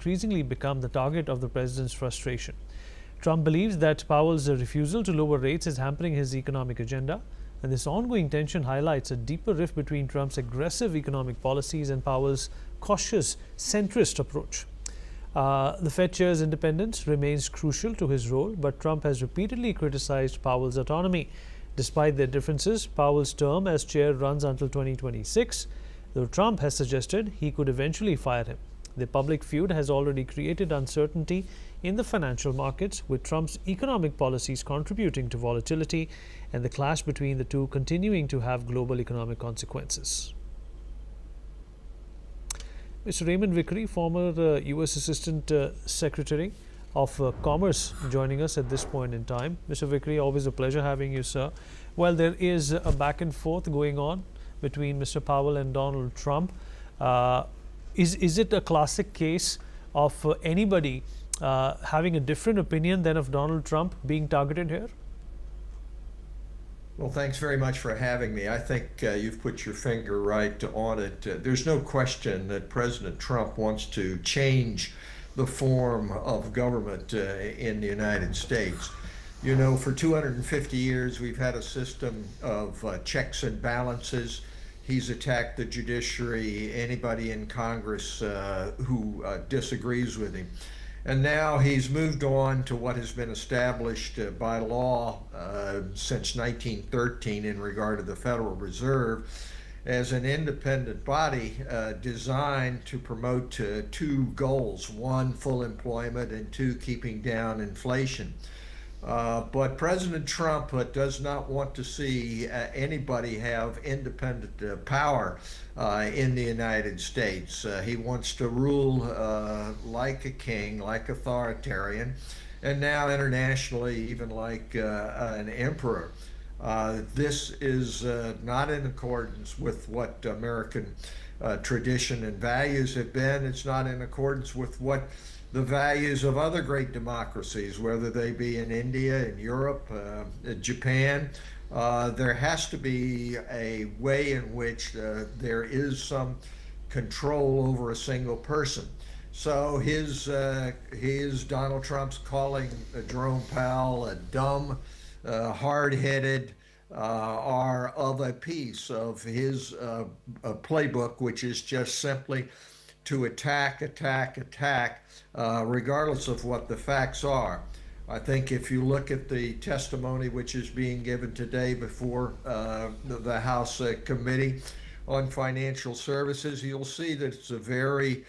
increasingly become the target of the president's frustration. Trump believes that Powell's refusal to lower rates is hampering his economic agenda, and this ongoing tension highlights a deeper rift between Trump's aggressive economic policies and Powell's cautious, centrist approach. The Fed chair's independence remains crucial to his role, but Trump has repeatedly criticized Powell's autonomy. Despite their differences, Powell's term as chair runs until 2026, though Trump has suggested he could eventually fire him. The public feud has already created uncertainty in the financial markets, with Trump's economic policies contributing to volatility and the clash between the two continuing to have global economic consequences. Mr. Raymond Vickery, former U.S. Assistant Secretary of Commerce, joining us at this point in time. Mr. Vickery, always a pleasure having you, sir. Well, there is a back and forth going on between Mr. Powell and Donald Trump. Is it a classic case of anybody having a different opinion than of Donald Trump being targeted here? Well, thanks very much for having me. I think you've put your finger right on it. There's no question that President Trump wants to change the form of government in the United States. You know, for 250 years, we've had a system of checks and balances. He's attacked the judiciary, anybody in Congress who disagrees with him. And now he's moved on to what has been established by law since 1913 in regard to the Federal Reserve as an independent body designed to promote two goals: one, full employment, and two, keeping down inflation. But President Trump does not want to see anybody have independent power in the United States. He wants to rule like a king, like authoritarian, and now internationally even like an emperor. This is not in accordance with what American tradition and values have been. It's not in accordance with what the values of other great democracies, whether they be in India, in Europe, Japan. There has to be a way in which there is some control over a single person. So his Donald Trump's calling Jerome Powell a dumb, hard-headed, are of a piece of his playbook, which is just simply to attack, regardless of what the facts are. I think if you look at the testimony which is being given today before the House Committee on Financial Services, you'll see that it's a very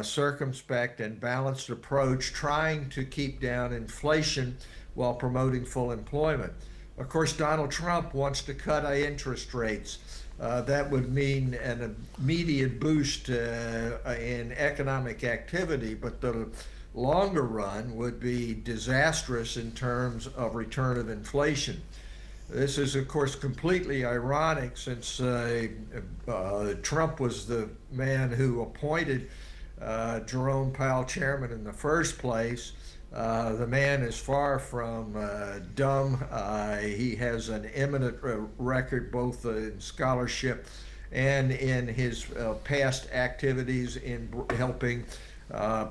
circumspect and balanced approach, trying to keep down inflation while promoting full employment. Of course, Donald Trump wants to cut interest rates. That would mean an immediate boost in economic activity, but the longer run would be disastrous in terms of return of inflation. This is, of course, completely ironic, since Trump was the man who appointed Jerome Powell chairman in the first place. The man is far from dumb. He has an eminent record both in scholarship and in his past activities in helping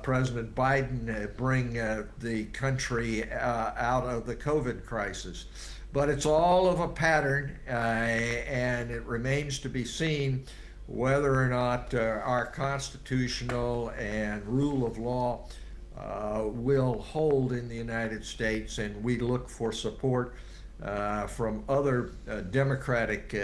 President Biden bring the country out of the COVID crisis. But it's all of a pattern, and it remains to be seen whether or not our constitutional and rule of law will hold in the United States, and we look for support from other democratic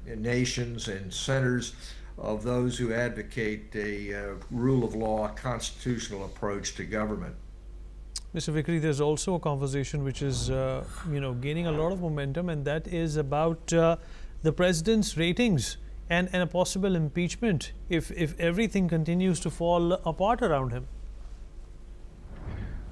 nations and centers of those who advocate a rule of law, constitutional approach to government. Mr. Vickery, there's also a conversation which is, gaining a lot of momentum, and that is about the president's ratings and a possible impeachment if everything continues to fall apart around him.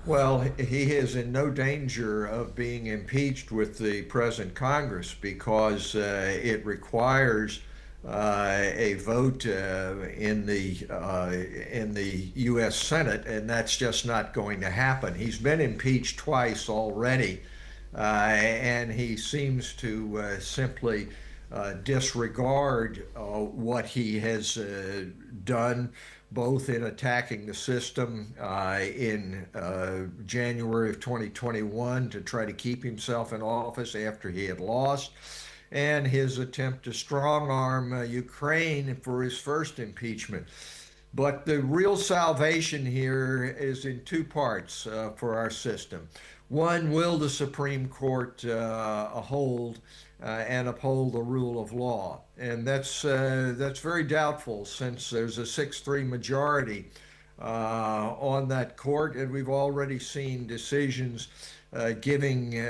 Well, he is in no danger of being impeached with the present Congress, because it requires a vote in the U.S. Senate, and that's just not going to happen. He's been impeached twice already, and he seems to simply disregard what he has done both in attacking the system in January of 2021 to try to keep himself in office after he had lost, and his attempt to strong-arm Ukraine for his first impeachment. But the real salvation here is in two parts for our system. One, will the Supreme Court hold and uphold the rule of law? And that's very doubtful, since there's a 6-3 majority on that court, and we've already seen decisions giving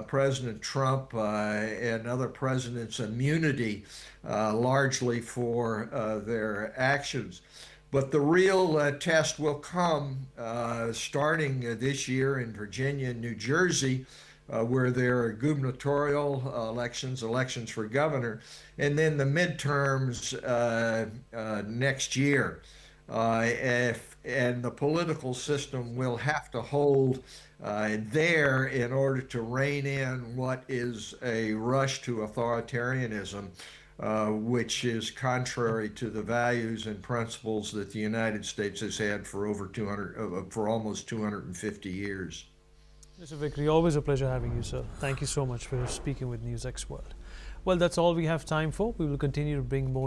President Trump and other presidents immunity largely for their actions. But the real test will come starting this year in Virginia and New Jersey, where there are gubernatorial elections for governor, and then the midterms next year. And the political system will have to hold there in order to rein in what is a rush to authoritarianism, which is contrary to the values and principles that the United States has had for for almost 250 years. Mr. Vickery, always a pleasure having you, sir. Thank you so much for speaking with NewsX World. Well, that's all we have time for. We will continue to bring more